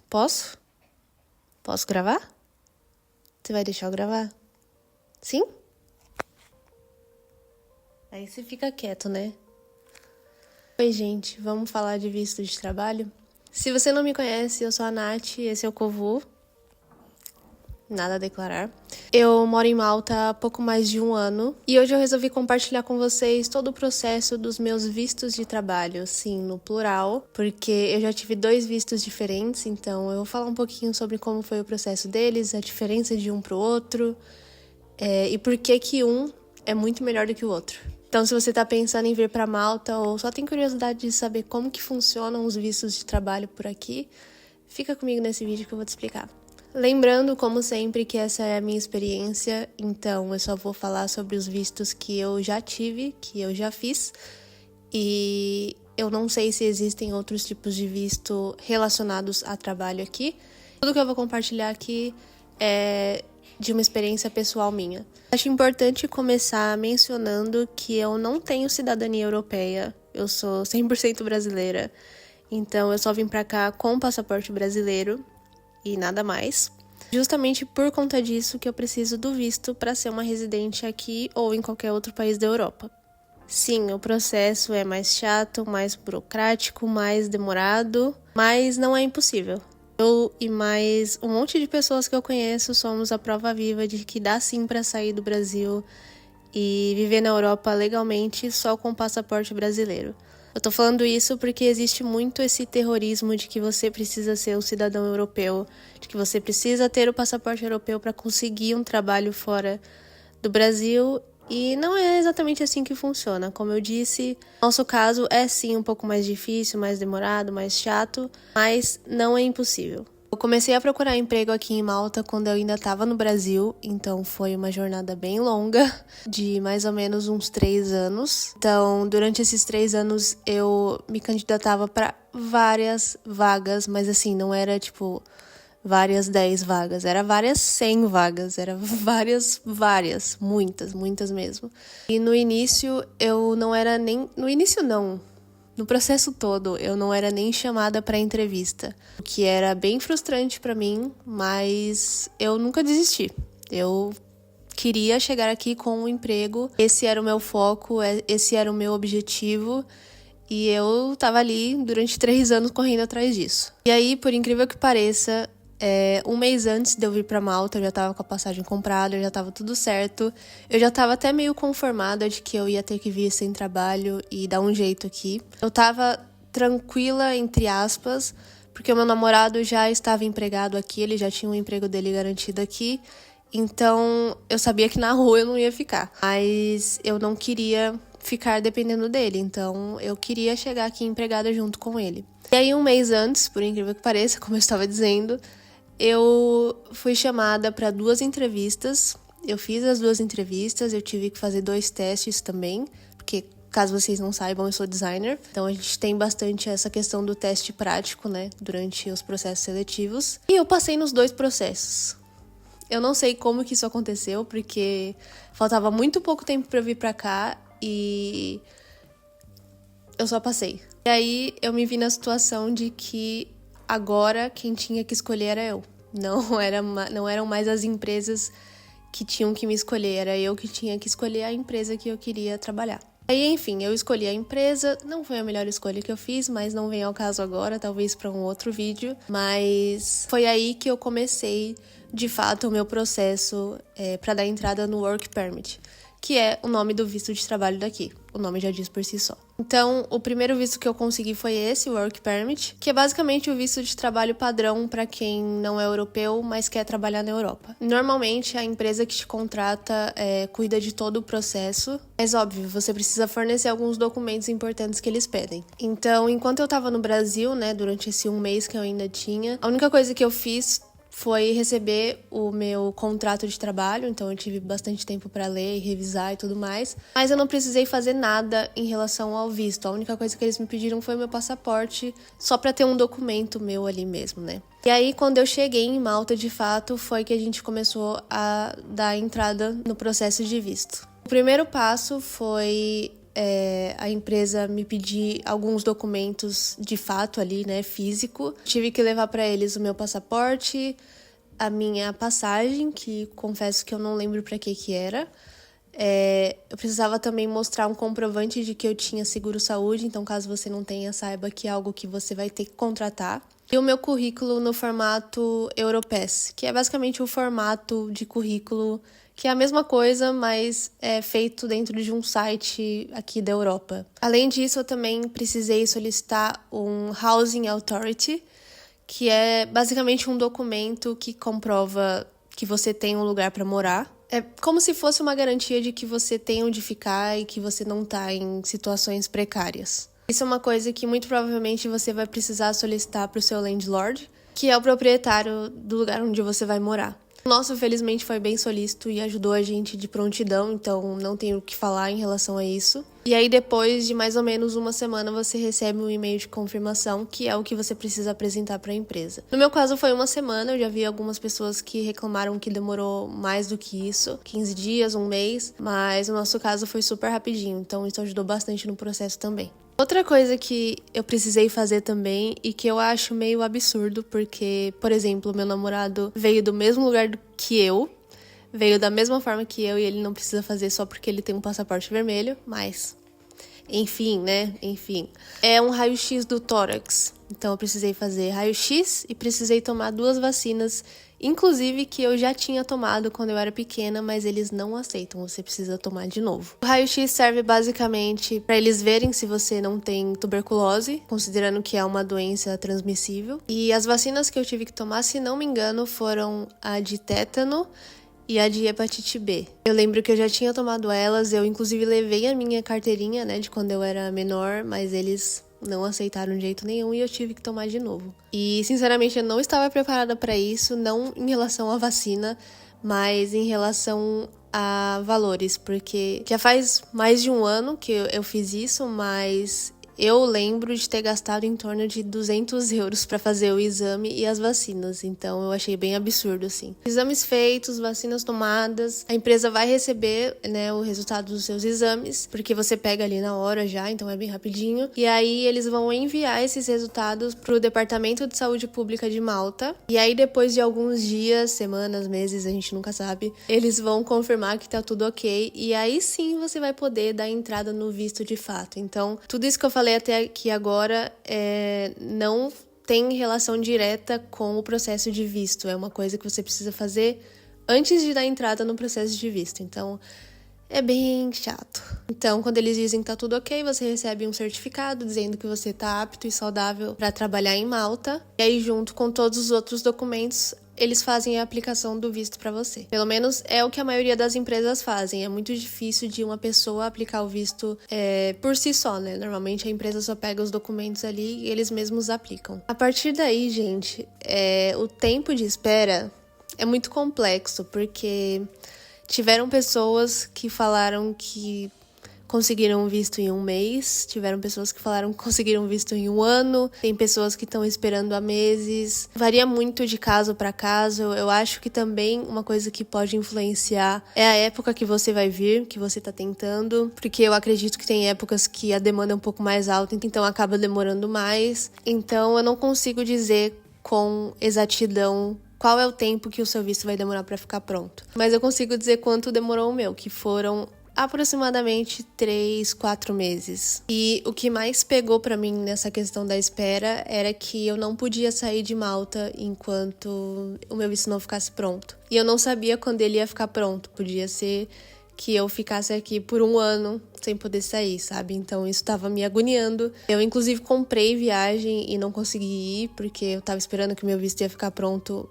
Posso? Posso gravar? Você vai deixar eu gravar? Sim? Aí você fica quieto, né? Oi, gente, vamos falar de visto de trabalho? Se você não me conhece, eu sou a Nath, esse é o Kovu. Nada a declarar. Eu moro em Malta há pouco mais de um ano e hoje eu resolvi compartilhar com vocês todo o processo dos meus vistos de trabalho, sim, no plural, porque eu já tive 2 vistos diferentes, então eu vou falar um pouquinho sobre como foi o processo deles, a diferença de um pro outro, e por que um é muito melhor do que o outro. Então, se você está pensando em vir para Malta ou só tem curiosidade de saber como que funcionam os vistos de trabalho por aqui, fica comigo nesse vídeo que eu vou te explicar. Lembrando, como sempre, que essa é a minha experiência, então eu só vou falar sobre os vistos que eu já tive, que eu já fiz, e eu não sei se existem outros tipos de visto relacionados a trabalho aqui. Tudo que eu vou compartilhar aqui é de uma experiência pessoal minha. Acho importante começar mencionando que eu não tenho cidadania europeia, eu sou 100% brasileira, então eu só vim pra cá com passaporte brasileiro e nada mais. Justamente por conta disso que eu preciso do visto para ser uma residente aqui ou em qualquer outro país da Europa. Sim, o processo é mais chato, mais burocrático, mais demorado, mas não é impossível. Eu e mais um monte de pessoas que eu conheço somos a prova viva de que dá sim para sair do Brasil e viver na Europa legalmente só com o passaporte brasileiro. Eu tô falando isso porque existe muito esse terrorismo de que você precisa ser um cidadão europeu, de que você precisa ter o passaporte europeu para conseguir um trabalho fora do Brasil, e não é exatamente assim que funciona. Como eu disse, nosso caso é sim um pouco mais difícil, mais demorado, mais chato, mas não é impossível. Eu comecei a procurar emprego aqui em Malta quando eu ainda estava no Brasil, então foi uma jornada bem longa, de mais ou menos uns 3 anos. Então, durante esses 3 anos, eu me candidatava para várias vagas, mas assim, não era tipo várias 10 vagas, era várias 100 vagas, era várias, muitas mesmo. E no início, eu não era nem... No início, não. No processo todo, eu não era nem chamada para entrevista, o que era bem frustrante para mim, mas eu nunca desisti. Eu queria chegar aqui com um emprego, esse era o meu foco, esse era o meu objetivo, e eu tava ali durante 3 anos correndo atrás disso. E aí, por incrível que pareça, um mês antes de eu vir pra Malta, eu já tava com a passagem comprada, já tava tudo certo. Eu já tava até meio conformada de que eu ia ter que vir sem trabalho e dar um jeito aqui. Eu tava tranquila, entre aspas, porque o meu namorado já estava empregado aqui, ele já tinha um emprego dele garantido aqui. Então, eu sabia que na rua eu não ia ficar. Mas eu não queria ficar dependendo dele, então eu queria chegar aqui empregada junto com ele. E aí, um mês antes, por incrível que pareça, como eu estava dizendo, eu fui chamada para 2 entrevistas. Eu fiz as 2 entrevistas, eu tive que fazer 2 testes também, porque, caso vocês não saibam, eu sou designer. Então a gente tem bastante essa questão do teste prático, né, durante os processos seletivos. E eu passei nos 2 processos. Eu não sei como que isso aconteceu, porque faltava muito pouco tempo para eu vir para cá e eu só passei. E aí eu me vi na situação de que agora quem tinha que escolher era eu. Não eram mais as empresas que tinham que me escolher, era eu que tinha que escolher a empresa que eu queria trabalhar. Aí, enfim, eu escolhi a empresa, não foi a melhor escolha que eu fiz, mas não vem ao caso agora, talvez para um outro vídeo. Mas foi aí que eu comecei, de fato, o meu processo para dar entrada no Work Permit, que é o nome do visto de trabalho daqui. O nome já diz por si só. Então, o primeiro visto que eu consegui foi esse, o Work Permit, que é basicamente o visto de trabalho padrão para quem não é europeu, mas quer trabalhar na Europa. Normalmente, a empresa que te contrata cuida de todo o processo, mas óbvio, você precisa fornecer alguns documentos importantes que eles pedem. Então, enquanto eu estava no Brasil, né, durante esse 1 mês que eu ainda tinha, a única coisa que eu fiz foi receber o meu contrato de trabalho, então eu tive bastante tempo para ler e revisar e tudo mais, mas eu não precisei fazer nada em relação ao visto. A única coisa que eles me pediram foi o meu passaporte, só para ter um documento meu ali mesmo, né? E aí, quando eu cheguei em Malta, de fato, foi que a gente começou a dar entrada no processo de visto. O primeiro passo foi a empresa me pedir alguns documentos de fato ali, né, físico. Tive que levar para eles o meu passaporte, a minha passagem, que confesso que eu não lembro para que era. Eu precisava também mostrar um comprovante de que eu tinha seguro-saúde, então caso você não tenha, saiba que é algo que você vai ter que contratar. E o meu currículo no formato Europass, que é basicamente o formato de currículo, que é a mesma coisa, mas é feito dentro de um site aqui da Europa. Além disso, eu também precisei solicitar um Housing Authority, que é basicamente um documento que comprova que você tem um lugar para morar. É como se fosse uma garantia de que você tem onde ficar e que você não está em situações precárias. Isso é uma coisa que muito provavelmente você vai precisar solicitar para o seu landlord, que é o proprietário do lugar onde você vai morar. O nosso, felizmente, foi bem solícito e ajudou a gente de prontidão, então não tenho o que falar em relação a isso. E aí, depois de mais ou menos uma semana, você recebe um e-mail de confirmação, que é o que você precisa apresentar para a empresa. No meu caso, foi uma semana, eu já vi algumas pessoas que reclamaram que demorou mais do que isso, 15 dias, um mês, mas no nosso caso foi super rapidinho, então isso ajudou bastante no processo também. Outra coisa que eu precisei fazer também e que eu acho meio absurdo, porque, por exemplo, meu namorado veio do mesmo lugar que eu, veio da mesma forma que eu e ele não precisa fazer só porque ele tem um passaporte vermelho, mas... Enfim, né? Enfim. É um raio-x do tórax. Então eu precisei fazer raio-x e precisei tomar 2 vacinas, inclusive que eu já tinha tomado quando eu era pequena, mas eles não aceitam, você precisa tomar de novo. O raio-x serve basicamente para eles verem se você não tem tuberculose, considerando que é uma doença transmissível. E as vacinas que eu tive que tomar, se não me engano, foram a de tétano e a de hepatite B. Eu lembro que eu já tinha tomado elas, eu inclusive levei a minha carteirinha, né, de quando eu era menor, mas eles não aceitaram de jeito nenhum e eu tive que tomar de novo. E, sinceramente, eu não estava preparada para isso, não em relação à vacina, mas em relação a valores, porque já faz mais de um ano que eu fiz isso, mas... eu lembro de ter gastado em torno de 200 euros para fazer o exame e as vacinas, então eu achei bem absurdo, assim. Exames feitos, vacinas tomadas, a empresa vai receber, né, o resultado dos seus exames, porque você pega ali na hora já, então é bem rapidinho. E aí eles vão enviar esses resultados pro Departamento de Saúde Pública de Malta. E aí depois de alguns dias, semanas, meses, a gente nunca sabe, eles vão confirmar que tá tudo ok. E aí sim você vai poder dar entrada no visto de fato. Então, tudo isso que eu falei até aqui agora não tem relação direta com o processo de visto. É uma coisa que você precisa fazer antes de dar entrada no processo de visto. Então, é bem chato. Então, quando eles dizem que tá tudo ok, você recebe um certificado dizendo que você tá apto e saudável para trabalhar em Malta. E aí, junto com todos os outros documentos, eles fazem a aplicação do visto para você. Pelo menos é o que a maioria das empresas fazem. É muito difícil de uma pessoa aplicar o visto por si só, né? Normalmente a empresa só pega os documentos ali e eles mesmos aplicam. A partir daí, gente, o tempo de espera é muito complexo, porque tiveram pessoas que falaram que conseguiram visto em um mês, tiveram pessoas que falaram que conseguiram visto em um ano, tem pessoas que estão esperando há meses. Varia muito de caso para caso. Eu acho que também uma coisa que pode influenciar é a época que você vai vir, que você tá tentando, porque eu acredito que tem épocas que a demanda é um pouco mais alta, então acaba demorando mais. Então eu não consigo dizer com exatidão qual é o tempo que o seu visto vai demorar para ficar pronto. Mas eu consigo dizer quanto demorou o meu, que foram aproximadamente 3, 4 meses. E o que mais pegou pra mim nessa questão da espera era que eu não podia sair de Malta enquanto o meu visto não ficasse pronto. E eu não sabia quando ele ia ficar pronto. Podia ser que eu ficasse aqui por um ano sem poder sair, sabe? Então isso tava me agoniando. Eu, inclusive, comprei viagem e não consegui ir, porque eu tava esperando que o meu visto ia ficar pronto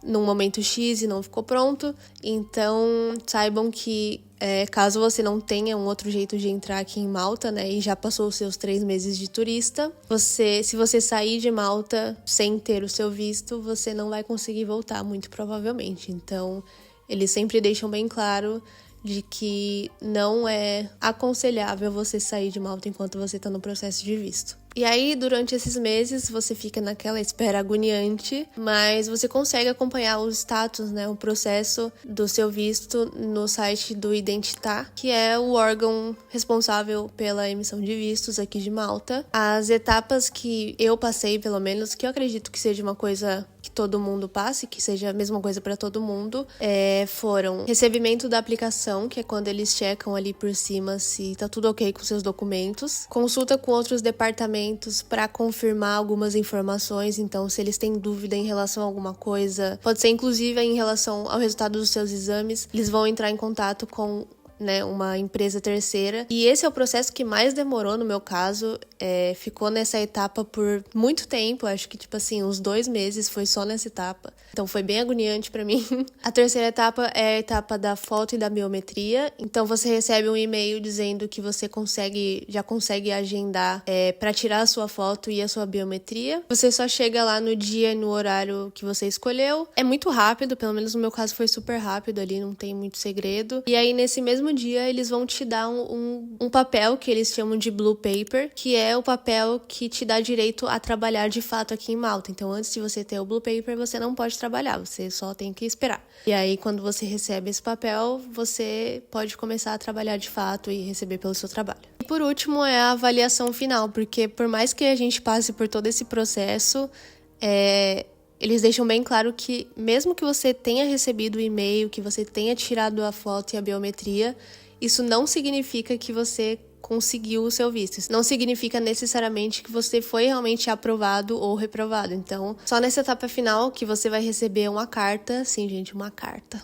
num momento X e não ficou pronto. Então, saibam que caso você não tenha um outro jeito de entrar aqui em Malta, né, e já passou os seus 3 meses de turista, se você sair de Malta sem ter o seu visto, você não vai conseguir voltar, muito provavelmente. Então, eles sempre deixam bem claro de que não é aconselhável você sair de Malta enquanto você está no processo de visto. E aí, durante esses meses, você fica naquela espera agoniante, mas você consegue acompanhar os status, né, o processo do seu visto no site do Identitar, que é o órgão responsável pela emissão de vistos aqui de Malta. As etapas que eu passei, pelo menos, que eu acredito que seja uma coisa que todo mundo passe, que seja a mesma coisa para todo mundo, foram recebimento da aplicação, que é quando eles checam ali por cima se tá tudo ok com seus documentos, consulta com outros departamentos para confirmar algumas informações, então se eles têm dúvida em relação a alguma coisa, pode ser inclusive em relação ao resultado dos seus exames, eles vão entrar em contato com uma empresa terceira. E esse é o processo que mais demorou no meu caso. Ficou nessa etapa por muito tempo, acho que uns 2 meses foi só nessa etapa. Então foi bem agoniante pra mim. A terceira etapa é a etapa da foto e da biometria. Então você recebe um e-mail dizendo que você já consegue agendar para tirar a sua foto e a sua biometria. Você só chega lá no dia e no horário que você escolheu. É muito rápido, pelo menos no meu caso foi super rápido ali, não tem muito segredo. E aí nesse mesmo dia eles vão te dar um papel que eles chamam de Blue Paper, que é o papel que te dá direito a trabalhar de fato aqui em Malta. Então antes de você ter o Blue Paper, você não pode trabalhar, você só tem que esperar. E aí quando você recebe esse papel, você pode começar a trabalhar de fato e receber pelo seu trabalho. E por último é a avaliação final, porque por mais que a gente passe por todo esse processo, eles deixam bem claro que mesmo que você tenha recebido o e-mail, que você tenha tirado a foto e a biometria, isso não significa que você conseguiu o seu visto. Isso não significa necessariamente que você foi realmente aprovado ou reprovado. Então, só nessa etapa final que você vai receber uma carta, sim, gente, uma carta,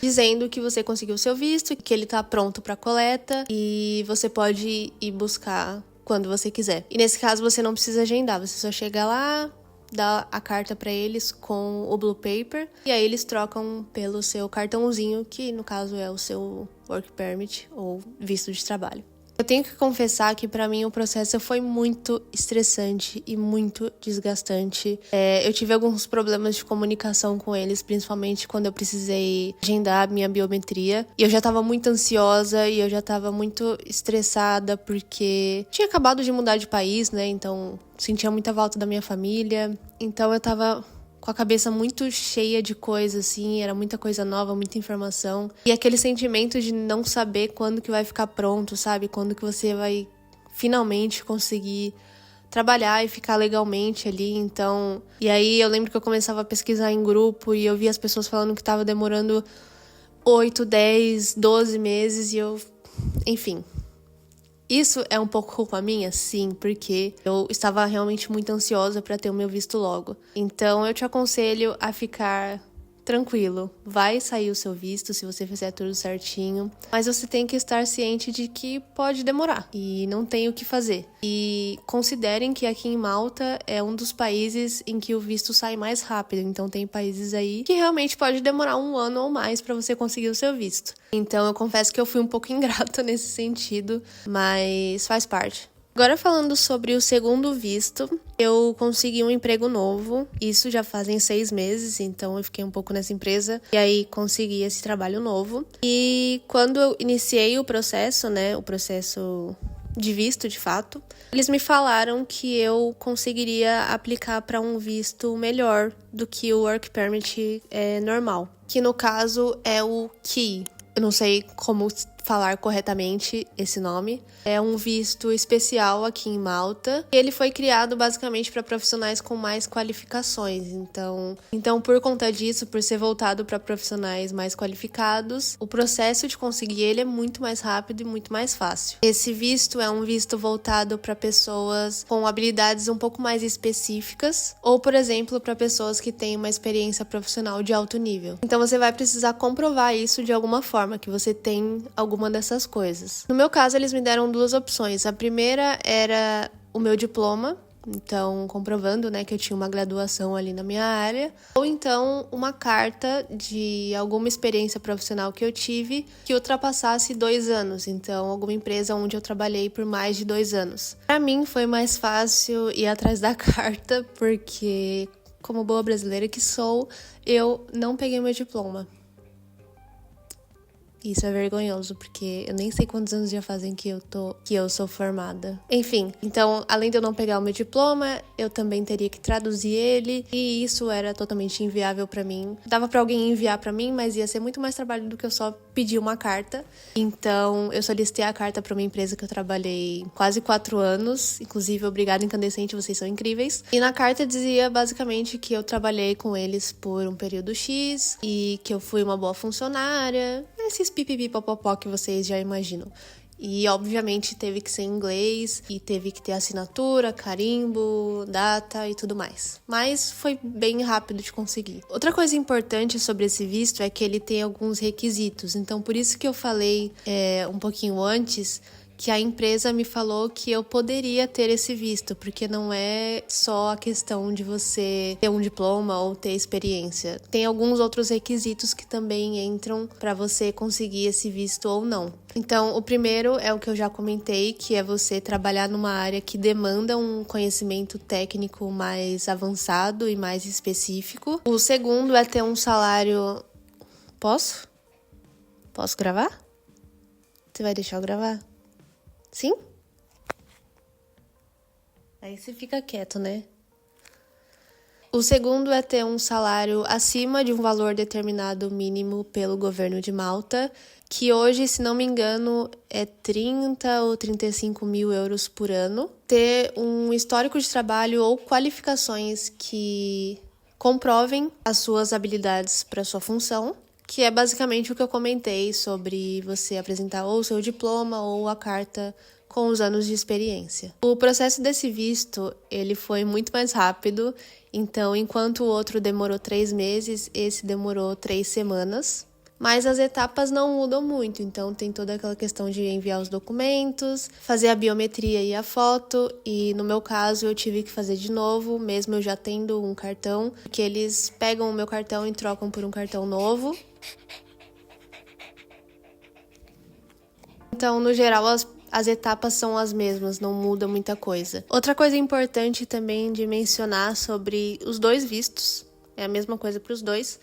dizendo que você conseguiu o seu visto, que ele tá pronto para coleta e você pode ir buscar quando você quiser. E nesse caso você não precisa agendar, você só chega lá, dá a carta para eles com o Blue Paper e aí eles trocam pelo seu cartãozinho, que no caso é o seu Work Permit ou visto de trabalho. Eu tenho que confessar que para mim o processo foi muito estressante e muito desgastante. Eu tive alguns problemas de comunicação com eles, principalmente quando eu precisei agendar minha biometria. E eu já tava muito ansiosa e eu já tava muito estressada porque tinha acabado de mudar de país, né? Então sentia muita falta da minha família. Então eu tava com a cabeça muito cheia de coisas, assim, era muita coisa nova, muita informação. E aquele sentimento de não saber quando que vai ficar pronto, sabe? Quando que você vai finalmente conseguir trabalhar e ficar legalmente ali, então... E aí eu lembro que eu começava a pesquisar em grupo e eu via as pessoas falando que tava demorando 8, 10, 12 meses e eu... Enfim... Isso é um pouco culpa minha? Sim, porque eu estava realmente muito ansiosa para ter o meu visto logo. Então eu te aconselho a ficar tranquilo. Vai sair o seu visto se você fizer tudo certinho, mas você tem que estar ciente de que pode demorar e não tem o que fazer. E considerem que aqui em Malta é um dos países em que o visto sai mais rápido, então tem países aí que realmente pode demorar 1 ano ou mais para você conseguir o seu visto. Então eu confesso que eu fui um pouco ingrata nesse sentido, mas faz parte. Agora falando sobre o segundo visto, eu consegui um emprego novo, isso já fazem 6 meses, então eu fiquei um pouco nessa empresa e aí consegui esse trabalho novo. E quando eu iniciei o processo, o processo de visto de fato, eles me falaram que eu conseguiria aplicar para um visto melhor do que o Work Permit normal, que no caso é o KEY. Eu não sei como falar corretamente esse nome. É um visto especial aqui em Malta. Ele foi criado basicamente para profissionais com mais qualificações. Então, por conta disso, por ser voltado para profissionais mais qualificados, o processo de conseguir ele é muito mais rápido e muito mais fácil. Esse visto é um visto voltado para pessoas com habilidades um pouco mais específicas ou, por exemplo, para pessoas que têm uma experiência profissional de alto nível. Então, você vai precisar comprovar isso de alguma forma, que você tem alguma dessas coisas. No meu caso, eles me deram 2 opções. A primeira era o meu diploma, então comprovando, que eu tinha uma graduação ali na minha área, ou então uma carta de alguma experiência profissional que eu tive que ultrapassasse 2 anos, então alguma empresa onde eu trabalhei por mais de 2 anos. Para mim foi mais fácil ir atrás da carta, porque como boa brasileira que sou, eu não peguei meu diploma. Isso é vergonhoso, porque eu nem sei quantos anos já fazem que eu sou formada. Enfim, então, além de eu não pegar o meu diploma, eu também teria que traduzir ele, e isso era totalmente inviável pra mim. Dava pra alguém enviar pra mim, mas ia ser muito mais trabalho do que eu só pedir uma carta. Então, eu solicitei a carta pra uma empresa que eu trabalhei quase 4 anos. Inclusive, obrigada, Incandescente, vocês são incríveis. E na carta dizia basicamente que eu trabalhei com eles por um período X e que eu fui uma boa funcionária. Esses pipipipopopó que vocês já imaginam. E, obviamente, teve que ser em inglês e teve que ter assinatura, carimbo, data e tudo mais. Mas foi bem rápido de conseguir. Outra coisa importante sobre esse visto é que ele tem alguns requisitos. Então, por isso que eu falei um pouquinho antes que a empresa me falou que eu poderia ter esse visto, porque não é só a questão de você ter um diploma ou ter experiência. Tem alguns outros requisitos que também entram para você conseguir esse visto ou não. Então, o primeiro é o que eu já comentei, que é você trabalhar numa área que demanda um conhecimento técnico mais avançado e mais específico. O segundo é ter um salário... Posso? Posso gravar? Você vai deixar eu gravar? Sim? Aí você fica quieto, né? O segundo é ter um salário acima de um valor determinado mínimo pelo governo de Malta, que hoje, se não me engano, é 30 ou 35 mil euros por ano. Ter um histórico de trabalho ou qualificações que comprovem as suas habilidades para sua função, que é basicamente o que eu comentei sobre você apresentar ou o seu diploma ou a carta com os anos de experiência. O processo desse visto, ele foi muito mais rápido, então enquanto o outro demorou 3 meses, esse demorou 3 semanas. Mas as etapas não mudam muito, então tem toda aquela questão de enviar os documentos, fazer a biometria e a foto, e no meu caso eu tive que fazer de novo, mesmo eu já tendo um cartão, que eles pegam o meu cartão e trocam por um cartão novo. Então, no geral, as etapas são as mesmas, não muda muita coisa. Outra coisa importante também de mencionar sobre os dois vistos, é a mesma coisa para os dois,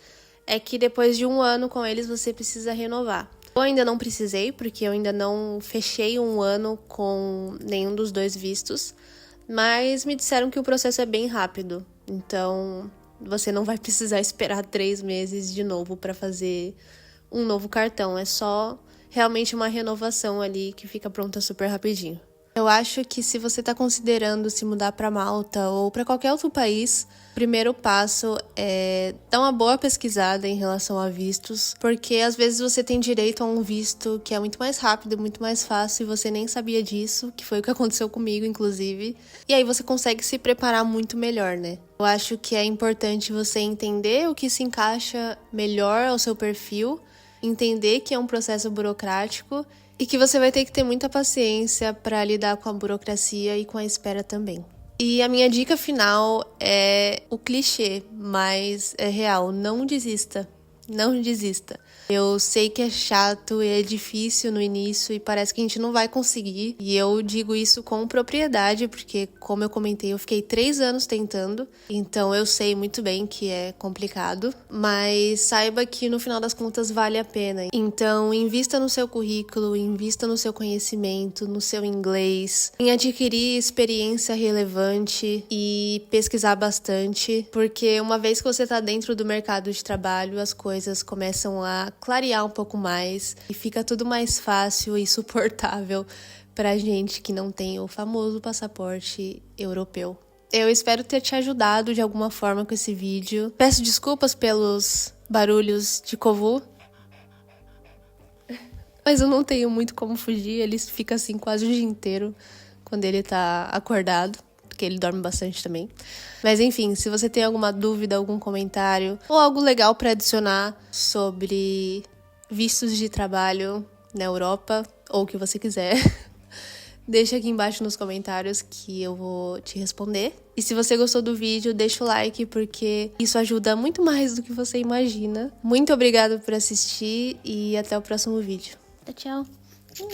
é que depois de 1 ano com eles você precisa renovar. Eu ainda não precisei, porque eu ainda não fechei 1 ano com nenhum dos dois vistos, mas me disseram que o processo é bem rápido, então você não vai precisar esperar 3 meses de novo para fazer um novo cartão, é só realmente uma renovação ali que fica pronta super rapidinho. Eu acho que se você está considerando se mudar para Malta ou para qualquer outro país, o primeiro passo é dar uma boa pesquisada em relação a vistos, porque às vezes você tem direito a um visto que é muito mais rápido, muito mais fácil e você nem sabia disso, que foi o que aconteceu comigo, inclusive. E aí você consegue se preparar muito melhor, né? Eu acho que é importante você entender o que se encaixa melhor ao seu perfil, entender que é um processo burocrático e que você vai ter que ter muita paciência para lidar com a burocracia e com a espera também. E a minha dica final é o clichê, mas é real, não desista. Não desista. Eu sei que é chato e é difícil no início e parece que a gente não vai conseguir. E eu digo isso com propriedade, porque, como eu comentei, eu fiquei 3 anos tentando. Então eu sei muito bem que é complicado. Mas saiba que no final das contas vale a pena. Então invista no seu currículo, invista no seu conhecimento, no seu inglês, em adquirir experiência relevante e pesquisar bastante. Porque uma vez que você está dentro do mercado de trabalho, as coisas começam a clarear um pouco mais e fica tudo mais fácil e suportável pra gente que não tem o famoso passaporte europeu. Eu espero ter te ajudado de alguma forma com esse vídeo. Peço desculpas pelos barulhos de Kovu, mas eu não tenho muito como fugir, ele fica assim quase o dia inteiro quando ele tá acordado, porque ele dorme bastante também. Mas enfim, se você tem alguma dúvida, algum comentário ou algo legal para adicionar sobre vistos de trabalho na Europa ou o que você quiser, deixa aqui embaixo nos comentários que eu vou te responder. E se você gostou do vídeo, deixa o like porque isso ajuda muito mais do que você imagina. Muito obrigada por assistir e até o próximo vídeo. Tchau. Tchau.